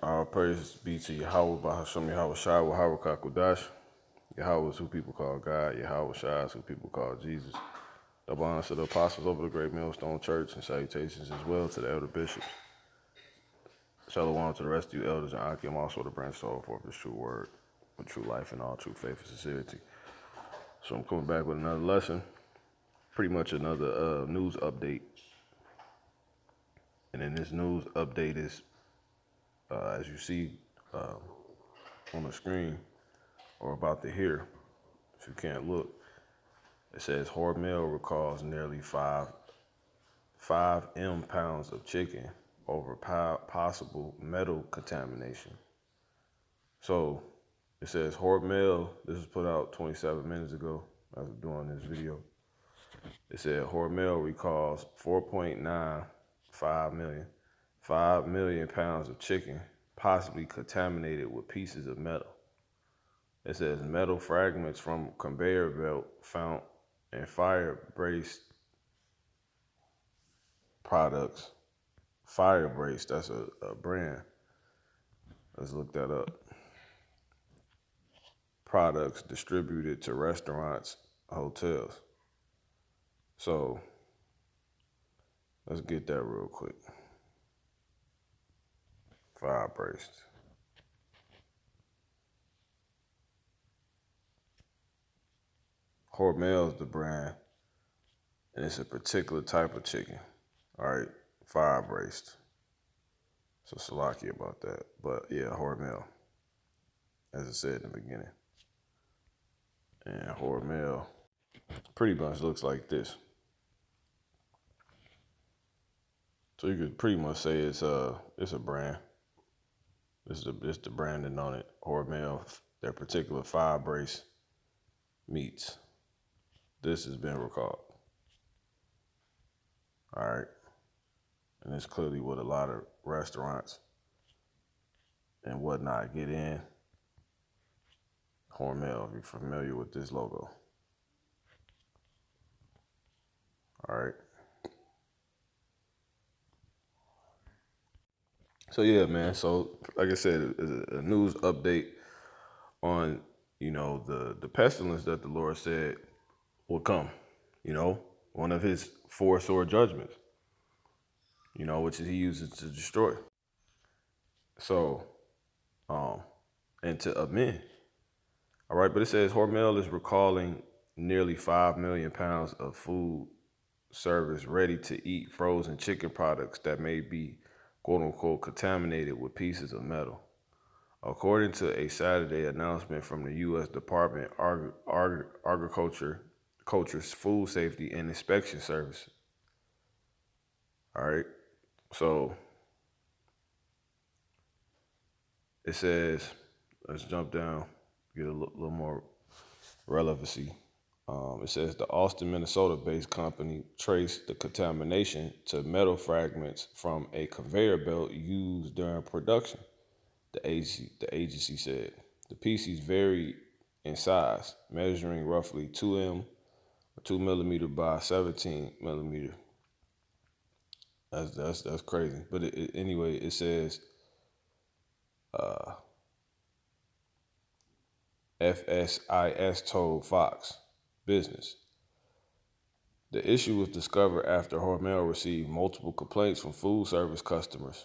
All praise be to YAHAWAH, baha, sham, YAHAWASHI, YAHAWAH is who people call God. YAHAWASHI is who people call Jesus. Double honors to the apostles over the Great Millstone Church, and salutations as well to the elder bishops. Shalom to the rest of you elders, and Akim also the branch soul for his true word, with true life and all true faith and sincerity. So I'm coming back with another lesson, pretty much another news update. And in this news update is, as you see on the screen, or about to hear, if you can't look, it says Hormel recalls nearly 5 pounds of chicken over possible metal contamination. So it says Hormel, this was put out 27 minutes ago as I'm doing this video. It said Hormel recalls 5 million pounds of chicken possibly contaminated with pieces of metal. It says metal fragments from conveyor belt found in fire-braced products. Fire-braced, that's a brand. Let's look that up. Products distributed to restaurants, hotels. So let's get that real quick. Fire-braced. Hormel is the brand, and it's a particular type of chicken. All right, fire-braced. So Salaki about that. But yeah, Hormel, as I said in the beginning. And Hormel pretty much looks like this. So you could pretty much say it's a brand. This is the branding on it. Hormel, their particular fire-braced meats. This has been recalled. All right. And it's clearly what a lot of restaurants and whatnot get in. Hormel, if you're familiar with this logo. All right. So yeah, man. So like I said, it's a news update on, the pestilence that the Lord said will come. One of his 4 sword judgments, which he uses to destroy. So, and to amend. All right, but it says Hormel is recalling nearly 5 million pounds of food service ready to eat frozen chicken products that may be quote unquote contaminated with pieces of metal. According to a Saturday announcement from the U.S. Department of Agriculture's Food Safety and Inspection Service. All right, so it says, let's jump down, get a little more relevancy. It says the Austin, Minnesota-based company traced the contamination to metal fragments from a conveyor belt used during production, the agency said. The pieces vary in size, measuring roughly 2 millimeter by 17 millimeter. That's crazy. But anyway, it says FSIS told Fox Business. The issue was discovered after Hormel received multiple complaints from food service customers,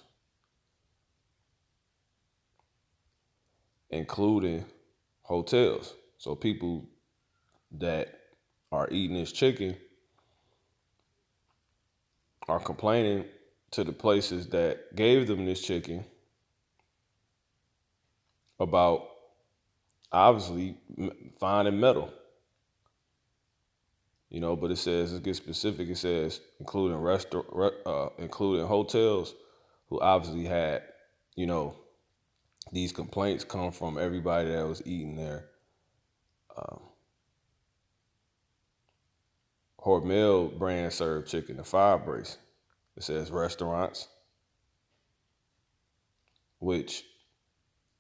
including hotels. So people that are eating this chicken are complaining to the places that gave them this chicken about obviously finding metal. But it says, it gets specific. It says including including hotels who obviously had, these complaints come from everybody that was eating there. Hormel brand served chicken, the fire brace. It says restaurants, which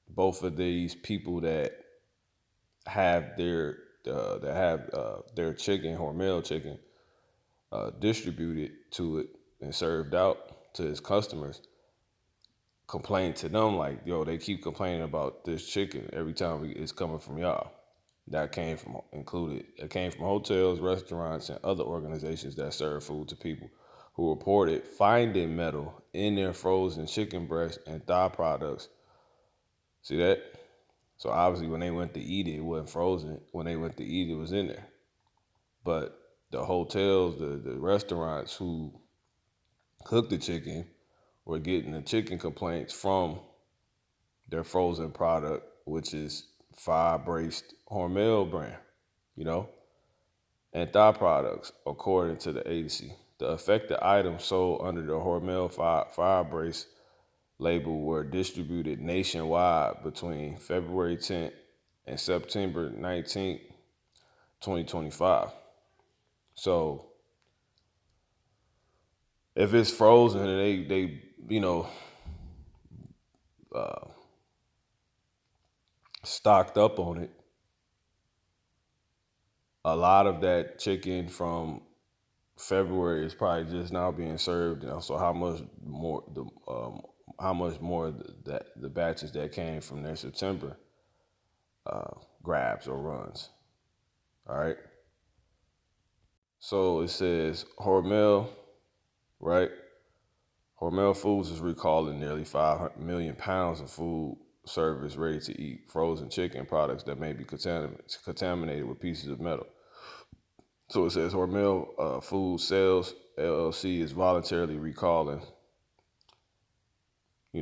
both of these people that have their chicken, Hormel chicken, distributed to it and served out to his customers, complain to them like, yo, they keep complaining about this chicken every time it's coming from y'all. That came from hotels, restaurants, and other organizations that serve food to people who reported finding metal in their frozen chicken breasts and thigh products. See that? So obviously when they went to eat it, it wasn't frozen. When they went to eat it, it was in there. But the hotels, the restaurants who cook the chicken were getting the chicken complaints from their frozen product, which is fire-braced Hormel brand, you know, and thigh products, according to the agency. The affected items sold under the Hormel fire brace label were distributed nationwide between February 10th and September 19th, 2025. So if it's frozen and they stocked up on it, a lot of that chicken from February is probably just now being served. So how much more that the batches that came from their September grabs or runs. All right. So it says Hormel, right? Hormel Foods is recalling nearly 5 million pounds of food service ready to eat frozen chicken products that may be contaminated with pieces of metal. So it says Hormel Food Sales LLC is voluntarily recalling,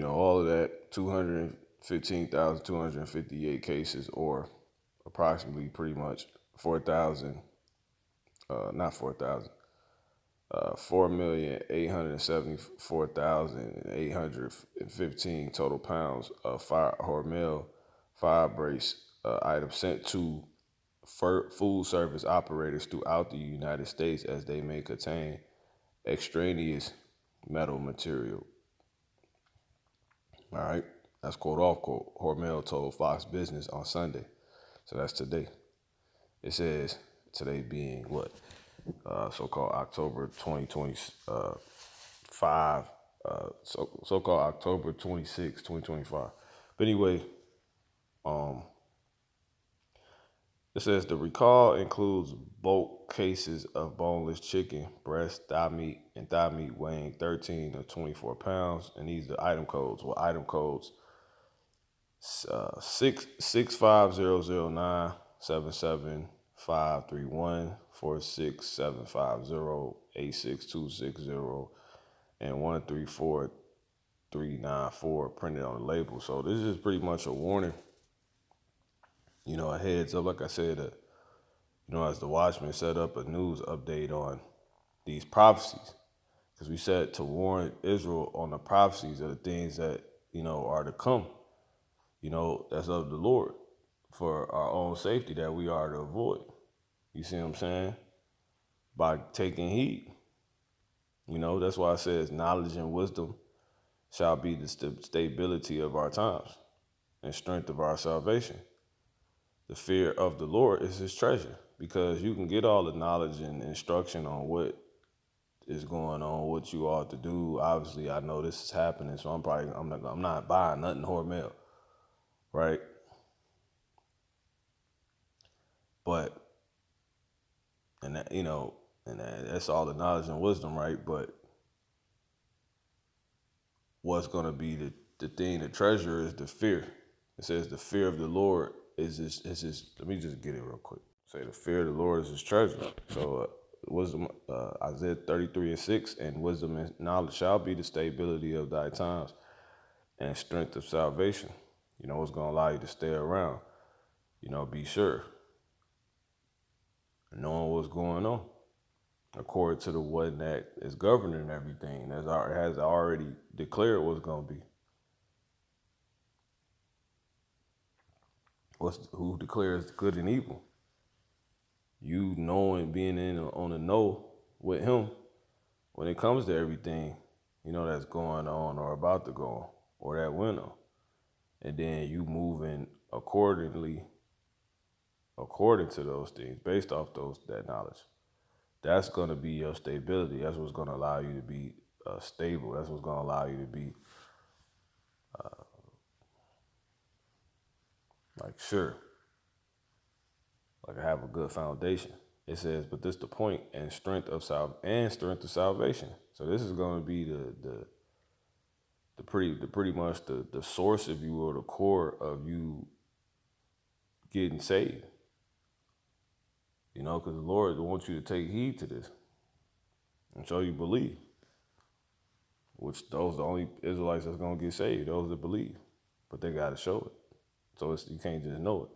all of that 215,258 cases, or approximately pretty much 4,000, not 4,000, 4,874,815 total pounds of Hormel fire brace items sent to food service operators throughout the United States, as they may contain extraneous metal material. All right, that's quote off quote. Hormel told Fox Business on Sunday. So that's today. It says today being what? So-called October 2025. So-called October 26, 2025. But anyway, it says the recall includes bulk cases of boneless chicken, breast, thigh meat, and thigh meat weighing 13 to 24 pounds. And these are item codes. Well, item codes 6500977 46750 and 134394 printed on the label. So this is pretty much a warning, a heads up. Like I said, as the Watchmen set up a news update on these prophecies, because we said to warn Israel on the prophecies of the things that, are to come, that's of the Lord, for our own safety, that we are to avoid. You see what I'm saying? By taking heed. That's why it says knowledge and wisdom shall be the stability of our times and strength of our salvation. The fear of the Lord is his treasure, because you can get all the knowledge and instruction on what is going on, what you ought to do. Obviously, I know this is happening, so I'm not buying nothing Hormel, right? But that's all the knowledge and wisdom, right? But what's gonna be the thing, the treasure, is the fear. It says the fear of the Lord is his. Let me just get it real quick. Say the fear of the Lord is his treasure. So wisdom, Isaiah 33:6, and wisdom and knowledge shall be the stability of thy times and strength of salvation. It's gonna allow you to stay around. Be sure, knowing what's going on, according to the one that is governing everything, has already declared what's gonna be. Who declares good and evil? You knowing, being on the know with him when it comes to everything, that's going on or about to go on, or that went on. And then you moving according to those things, based off that knowledge. That's going to be your stability. That's what's going to allow you to be stable. That's what's going to allow you to be like sure, like I have a good foundation. It says, but this the point and strength of salvation. So this is going to be the pretty much the source, if you will, the core of you getting saved. You know, because the Lord wants you to take heed to this and so you believe. Which those are the only Israelites that's gonna get saved, those that believe. But they gotta show it. So you can't just know it.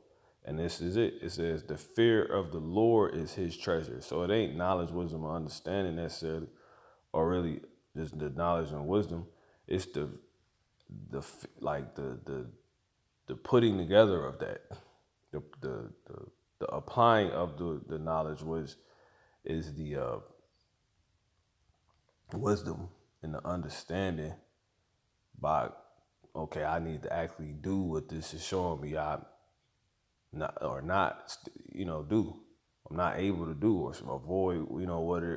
And this is it. It says the fear of the Lord is his treasure. So it ain't knowledge, wisdom, or understanding necessarily, or really just the knowledge and wisdom. It's the putting together of that. The applying of the knowledge is the wisdom and the understanding by, okay, I need to actually do what this is showing me I not or not, do. I'm not able to do or avoid,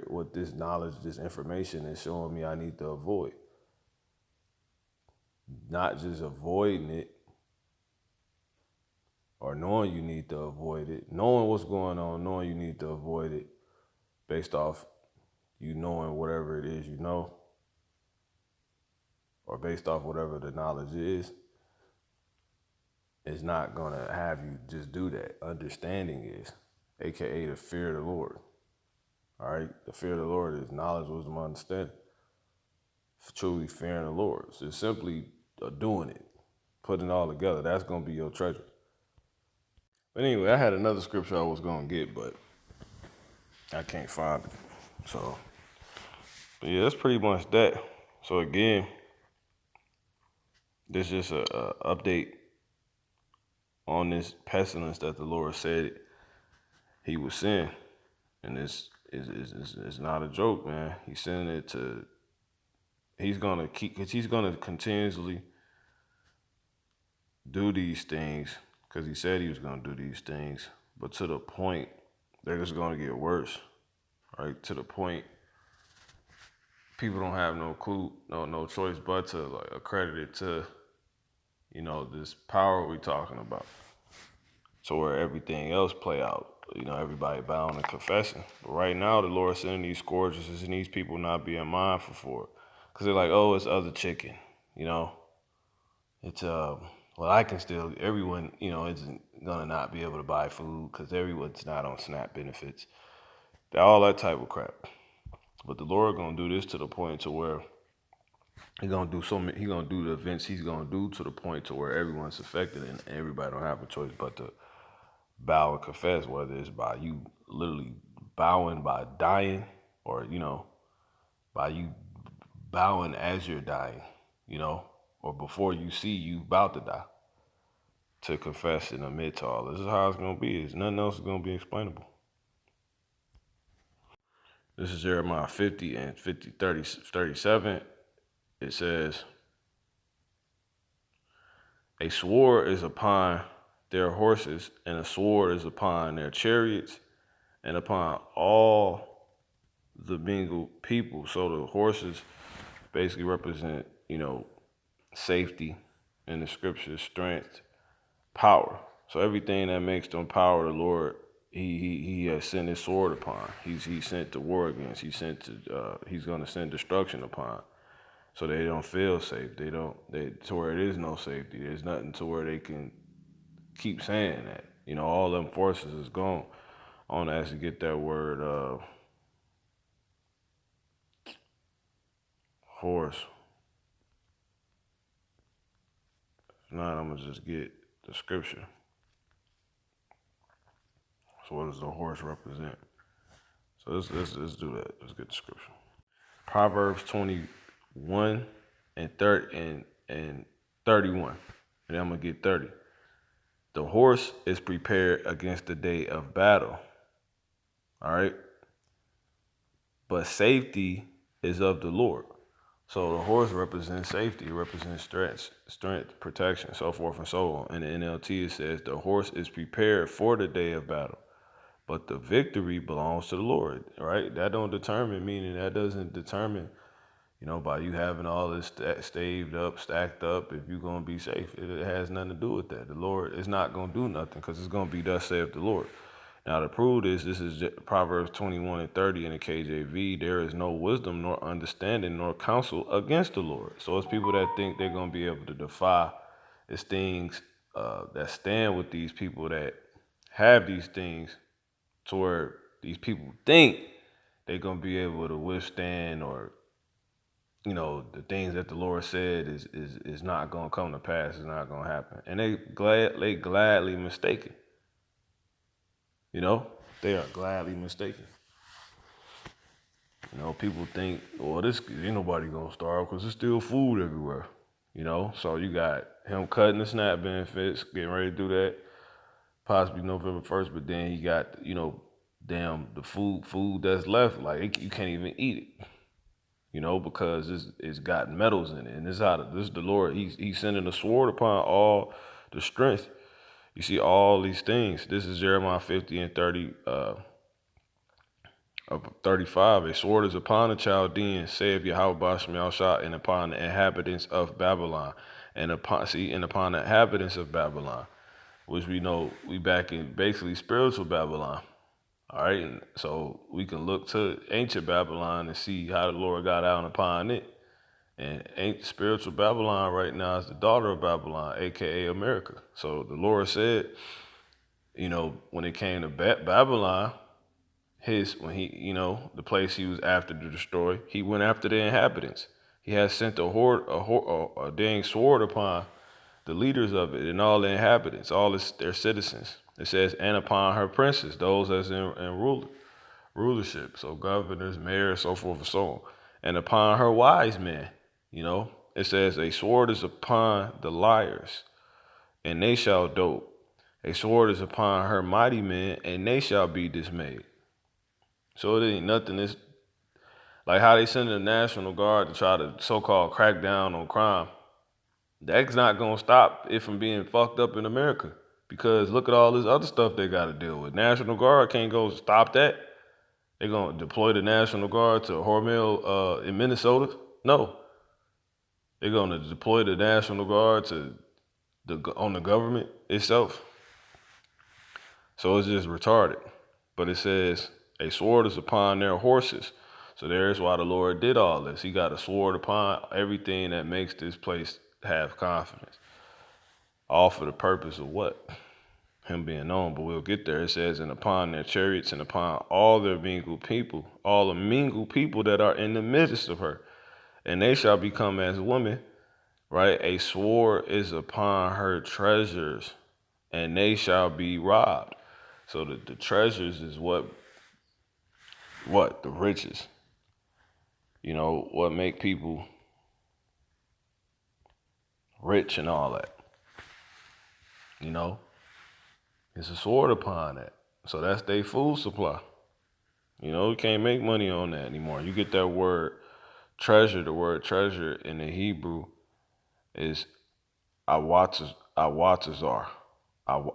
what this knowledge, this information is showing me I need to avoid. Not just avoiding it or knowing you need to avoid it, knowing what's going on, knowing you need to avoid it based off you knowing whatever it is you know, or based off whatever the knowledge is not going to have you just do that. Understanding is, aka the fear of the Lord. All right? The fear of the Lord is knowledge, wisdom, understanding. Truly fearing the Lord. So it's simply doing it, putting it all together. That's going to be your treasure. But anyway, I had another scripture I was going to get, but I can't find it. So, but yeah, that's pretty much that. So again, this is just a update on this pestilence that the Lord said he would send. And this is not a joke, man. He's sending it to, he's going to continuously do these things because he said he was going to do these things. But to the point, they're just going to get worse, right? To the point, people don't have no clue, no choice but to like accredit it to, this power we talking about. So where everything else play out, everybody bound and confessing. But right now, the Lord sending these scourges and these people not being mindful for it. Because they're like, oh, it's other chicken, It's, well, I can still, everyone, isn't going to not be able to buy food because everyone's not on SNAP benefits. All that type of crap. But the Lord going to do this to the point to where He's going to do He's going to do the events He's going to do to the point to where everyone's affected and everybody don't have a choice but to bow and confess, whether it's by you literally bowing by dying or, by you bowing as you're dying, or before you see you about to die, to confess and admit to all. This is how it's going to be. It's nothing else is going to be explainable. This is Jeremiah 50 and 37. It says, a sword is upon their horses, and a sword is upon their chariots, and upon all the Bengal people. So the horses basically represent, safety in the scriptures, strength, power. So everything that makes them power, the Lord, he has sent his sword upon. He's sent to war against. He's going to send destruction upon. So they don't feel safe. To where it is no safety. There's nothing to where they can keep saying that. All them forces is gone. I want to actually get that word, horse. If not, I'm going to just get the scripture. So what does the horse represent? So let's do that. Let's get the scripture. Proverbs 21 and 30 and 31. And I'm gonna get 30. The horse is prepared against the day of battle. All right. But safety is of the Lord. So the horse represents safety, it represents strength, protection, so forth and so on. In the NLT, it says the horse is prepared for the day of battle, but the victory belongs to the Lord, right? That don't determine, meaning that doesn't determine, By you having all this staved up, stacked up, if you're going to be safe, it has nothing to do with that. The Lord is not going to do nothing because it's going to be thus saith the Lord. Now, to prove this is Proverbs 21:30 in the KJV. There is no wisdom nor understanding nor counsel against the Lord. So it's people that think they're going to be able to defy. It's things that stand with these people that have these things to where these people think they're going to be able to withstand, or the things that the Lord said is not gonna come to pass, is not gonna happen. And they gladly mistaken. They are gladly mistaken. People think, well, this ain't nobody gonna starve because there's still food everywhere. So you got him cutting the SNAP benefits, getting ready to do that, possibly November 1st, but then he got, damn, the food that's left, like you can't even eat it. Because it's got metals in it. And this is the Lord. He's sending a sword upon all the strength. You see all these things. This is Jeremiah 50 and 30 of 35. A sword is upon the Chaldeans, saith YAHAWASHI, and upon the inhabitants of Babylon. And upon the inhabitants of Babylon, which we know we back in basically spiritual Babylon. All right, and so we can look to ancient Babylon and see how the Lord got out upon it. And spiritual Babylon right now is the daughter of Babylon, aka America. So the Lord said, when it came to Babylon, the place he was after to destroy, he went after the inhabitants. He has sent a dang sword upon the leaders of it and all the inhabitants, their citizens. It says, and upon her princes, those that's in rulership, so governors, mayors, so forth and so on, and upon her wise men. It says, a sword is upon the liars, and they shall dote. A sword is upon her mighty men, and they shall be dismayed. So it ain't nothing. It's like how they send the National Guard to try to so-called crack down on crime. That's not gonna stop it from being fucked up in America, because look at all this other stuff they got to deal with. National Guard can't go stop that. They're gonna deploy the National Guard to Hormel in Minnesota? No. They're gonna deploy the National Guard on the government itself. So it's just retarded. But it says, a sword is upon their horses. So there's why the Lord did all this. He got a sword upon everything that makes this place have confidence. All for the purpose of what? Him being known, but we'll get there. It says, and upon their chariots, and upon all their mingled people, all the mingled people that are in the midst of her, and they shall become as women, right? A sword is upon her treasures, and they shall be robbed. So the treasures is what? The riches. What make people rich and all that. It's a sword upon that. So that's their food supply. You can't make money on that anymore. You get that word treasure. The word treasure in the Hebrew is awatazar. Awatazar. All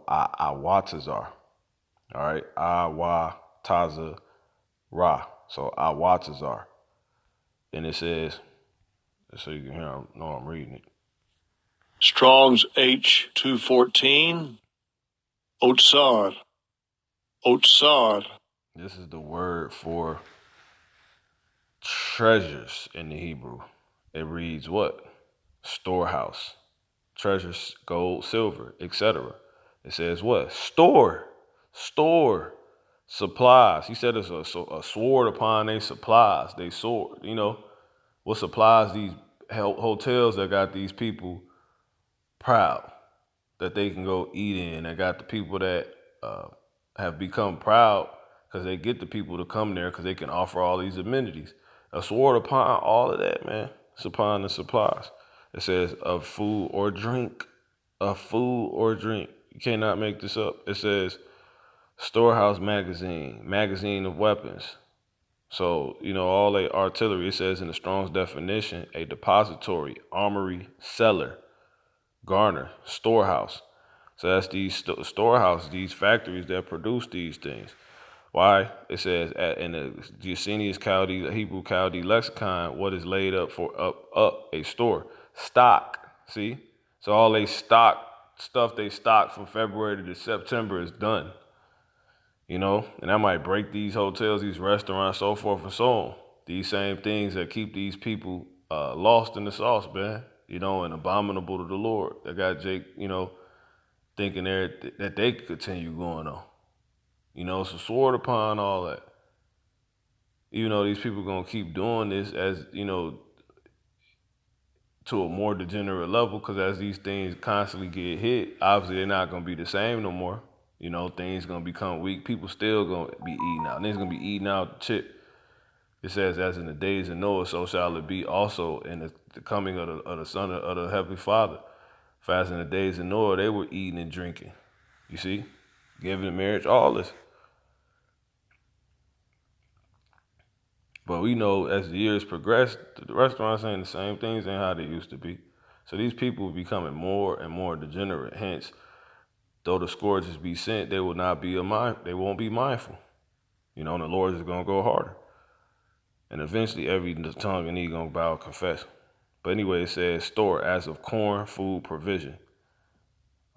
right. Awatazar. So awatazar. And it says, so you can hear, know I'm reading it. Strong's H214. Otsar. This is the word for treasures in the Hebrew. It reads what? Storehouse. Treasures, gold, silver, etc. It says what? Store. Supplies. He said it's a sword upon their supplies. They sword. What supplies these hotels that got these people proud that they can go eat in. They got the people that have become proud because they get the people to come there because they can offer all these amenities. A sword upon all of that, man. It's upon the supplies. It says of food or drink. You cannot make this up. It says storehouse magazine of weapons. So, all the artillery, it says in the Strong's definition, a depository, armory, cellar, garner, storehouse. So that's these storehouses, these factories that produce these things. Why? It says in the Gesenius Chaldee, the Hebrew Chaldee lexicon, what is laid up for up a store. Stock. See? So all they stuff they stock from February to September is done. And that might break these hotels, these restaurants, so forth and so on. These same things that keep these people lost in the sauce, man. And abominable to the Lord. That got Jake, thinking that they could continue going on. It's a sword upon all that. Even though these people gonna keep doing this as to a more degenerate level, because as these things constantly get hit, obviously they're not gonna be the same no more. Things gonna become weak. People still gonna be eating out. They're gonna be eating out the chip. It says, as in the days of Noah, so shall it be also in the coming of the Son of the Heavenly Father. For as in the days of Noah, they were eating and drinking. You see, giving in marriage, all this. But we know as the years progress, the restaurants ain't the same things ain't how they used to be. So these people are becoming more and more degenerate. Hence, though the scourges be sent, they will not be they won't be mindful. And the Lord is gonna go harder. And eventually every tongue and knee gonna bow and confess. But anyway, it says store as of corn, food, provision.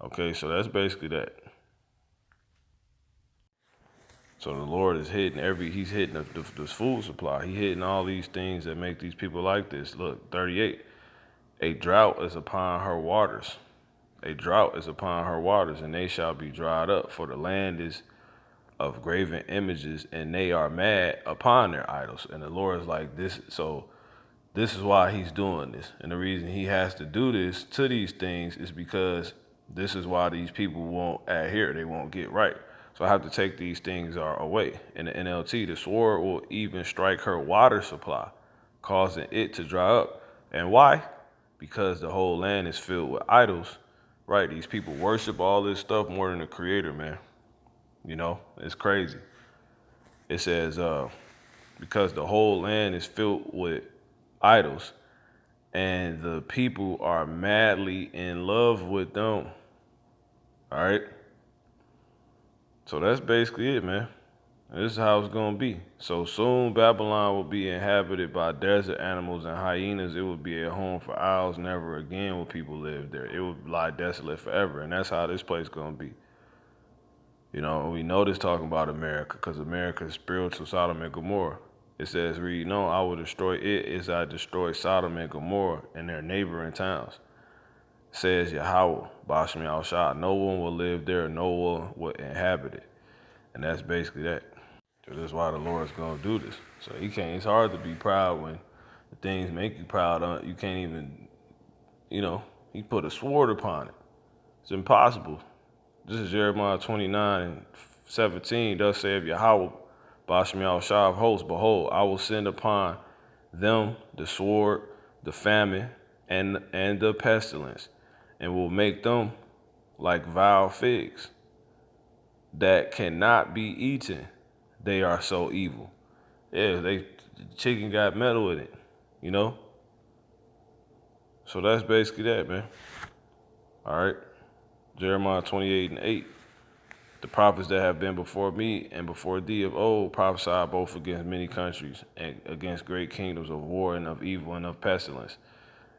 Okay, so that's basically that. So the Lord is hitting he's hitting the food supply. He's hitting all these things that make these people like this. Look, 38. A drought is upon her waters. A drought is upon her waters, and they shall be dried up. For the land is of graven images, and they are mad upon their idols. And the Lord is like this. So this is why he's doing this. And the reason he has to do this to these things is because this is why these people won't adhere. They won't get right. So I have to take these things away. In the NLT, the sword will even strike her water supply, causing it to dry up. And why? Because the whole land is filled with idols, right? These people worship all this stuff more than the creator, man. It's crazy. It says, because the whole land is filled with idols, and the people are madly in love with them. All right. So that's basically it, man. This is how it's going to be. So soon Babylon will be inhabited by desert animals and hyenas. It will be a home for owls. Never again will people live there. It will lie desolate forever. And that's how this place is going to be. We know this talking about America, because America is spiritual Sodom and Gomorrah. It says, read, no, I will destroy it as I destroy Sodom and Gomorrah and their neighboring towns. Says YAHAWAH, Bashmi al-Shah. No one will live there. No one will inhabit it. And that's basically that. So that's why the Lord's going to do this. So it's hard to be proud when the things make you proud. You can't even, he put a sword upon it. It's impossible. This is Jeremiah 29:17. Thus saith Yahawah, Bashmi al-Shah of hosts, behold, I will send upon them the sword, the famine, and the pestilence, and will make them like vile figs that cannot be eaten. They are so evil. Yeah, the chicken got metal in it, So that's basically that, man. All right. Jeremiah 28:8. The prophets that have been before me and before thee of old prophesied both against many countries and against great kingdoms of war and of evil and of pestilence.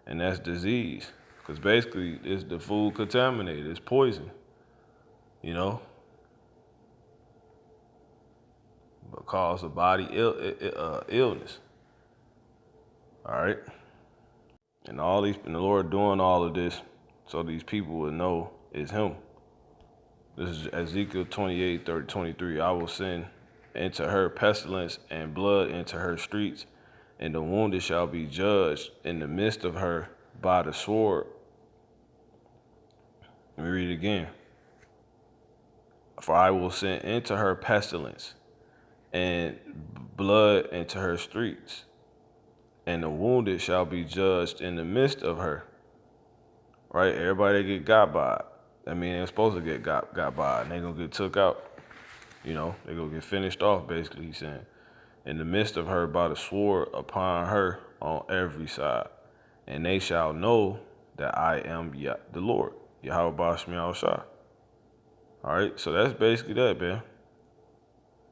And that's disease. Because basically, it's the food contaminated. It's poison, but cause a body illness. All right. And the Lord doing all of this so these people will know it's him. This is Ezekiel 28:23. I will send into her pestilence and blood into her streets, and the wounded shall be judged in the midst of her by the sword. Let me read it again. For I will send into her pestilence and blood into her streets, and the wounded shall be judged in the midst of her. Right? Everybody that get got by it. They're supposed to get got by it, and they're going to get took out. They're going to get finished off, basically, he's saying. In the midst of her by the sword upon her on every side. And they shall know that I am the Lord. Yahawah Bashmi al-Shah. All right, so that's basically that, man.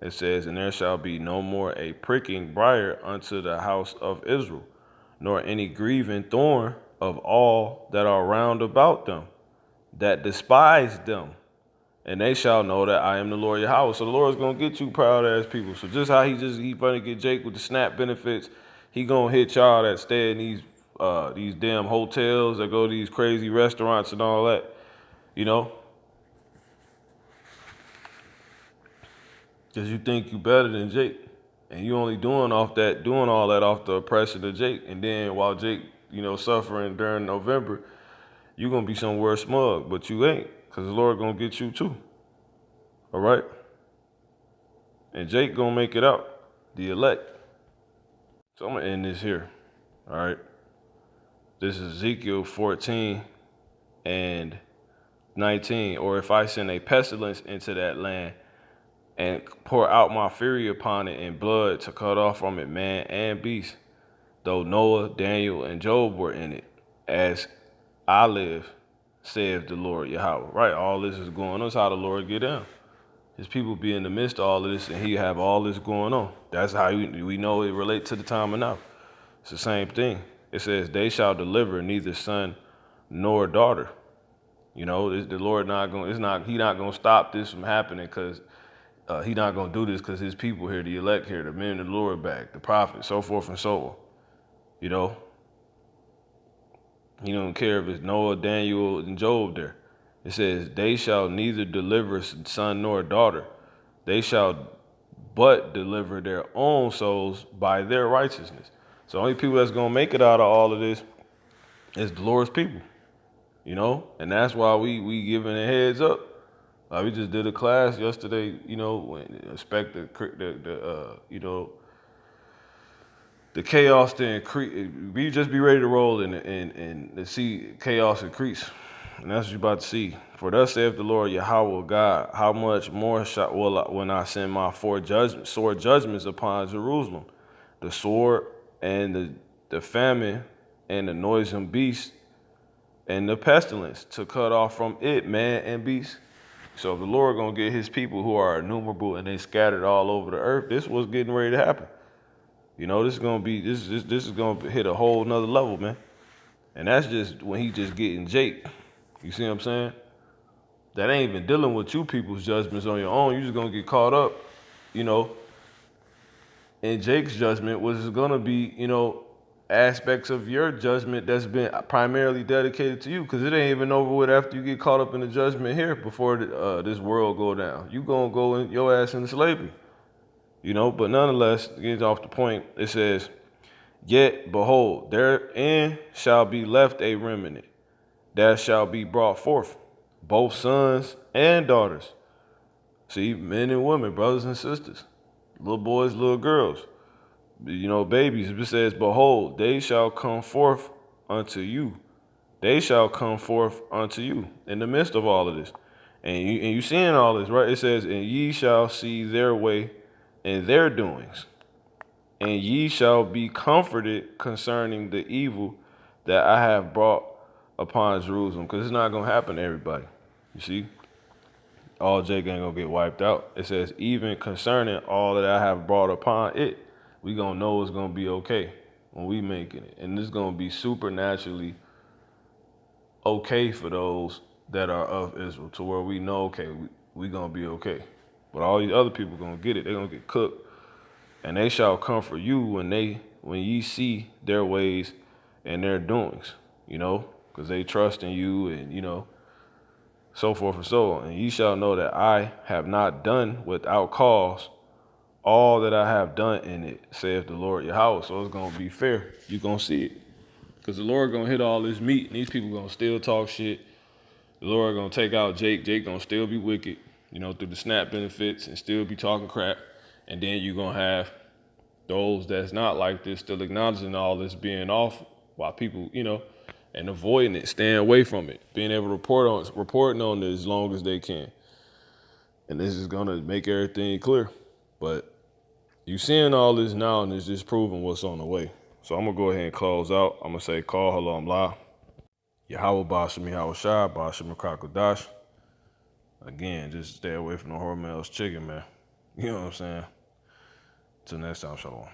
It says, and there shall be no more a pricking briar unto the house of Israel, nor any grieving thorn of all that are round about them, that despise them. And they shall know that I am the Lord Yahawah. So the Lord's gonna get you proud ass people. So just how he gonna get Jake with the SNAP benefits, he gonna hit y'all that stay in these damn hotels, that go to these crazy restaurants and all that, you know? Cause you think you better than Jake. And you only doing all that off the oppression of Jake. And then while Jake, suffering during November, you gonna be somewhere smug, but you ain't. Cause the Lord gonna get you too. All right? And Jake gonna make it out, the elect. So I'm gonna end this here. All right. This is Ezekiel 14 and 19. Or if I send a pestilence into that land and pour out my fury upon it in blood to cut off from it man and beast, though Noah, Daniel, and Job were in it, as I live, saith the Lord Yahawah. Right, all this is going on. That's how the Lord get down. His people be in the midst of all of this, and he have all this going on. That's how we know it relates to the time of now. It's the same thing. It says, they shall deliver neither son nor daughter. The Lord he not gonna stop this from happening because he not gonna do this because his people here, the elect here, the men of the Lord back, the prophets, so forth and so on. He don't care if it's Noah, Daniel, and Job there. It says, they shall neither deliver son nor daughter. They shall but deliver their own souls by their righteousness. So the only people that's going to make it out of all of this is the Lord's people, And that's why we giving a heads up. We just did a class yesterday, when expect the chaos to increase. We just be ready to roll and see chaos increase. And that's what you're about to see. For thus saith the Lord Yahawah God, how much more when I send my sword judgments upon Jerusalem, the sword and the famine and the noisome beast and the pestilence to cut off from it man and beast. So if the Lord gonna get his people who are innumerable and they scattered all over the earth, this was getting ready to happen. This is gonna hit a whole nother level, man. And that's just when he just getting Jake. You see what I'm saying? That ain't even dealing with you people's judgments on your own. You just gonna get caught up, in Jake's judgment, which is gonna be, aspects of your judgment that's been primarily dedicated to you, because it ain't even over with after you get caught up in the judgment here before this world go down. You gonna go in your ass into slavery, But nonetheless, getting off the point, it says, yet behold, therein shall be left a remnant that shall be brought forth, both sons and daughters. See, men and women, brothers and sisters, little boys, little girls, babies. It says, behold, they shall come forth unto you. They shall come forth unto you in the midst of all of this. And you seeing all this, right? It says, and ye shall see their way and their doings. And ye shall be comforted concerning the evil that I have brought upon Jerusalem, because it's not going to happen to everybody. You see, all Jake ain't going to get wiped out. It says, even concerning all that I have brought upon it, we going to know it's going to be okay when we making it. And it's going to be supernaturally okay for those that are of Israel, to where we know, okay, we going to be okay. But all these other people going to get it. They're going to get cooked. And they shall comfort you when ye see their ways and their doings, because they trust in you and, so forth and so on. And ye shall know that I have not done without cause all that I have done in it, saith the Lord Yahawah. So it's going to be fair. You're going to see it. Because the Lord going to hit all this meat, and these people going to still talk shit. The Lord going to take out Jake. Jake going to still be wicked, through the SNAP benefits, and still be talking crap. And then you're going to have those that's not like this still acknowledging all this being off, while people, and avoiding it, staying away from it, being able to reporting on it as long as they can. And this is going to make everything clear. But you seeing all this now, and it's just proving what's on the way. So I'm going to go ahead and close out. I'm going to say, call halam la. YAHAWAH, YAHAWASHI, Bashim Dash. Again, just stay away from the Hormel's chicken, man. You know what I'm saying? Till next time, shalom.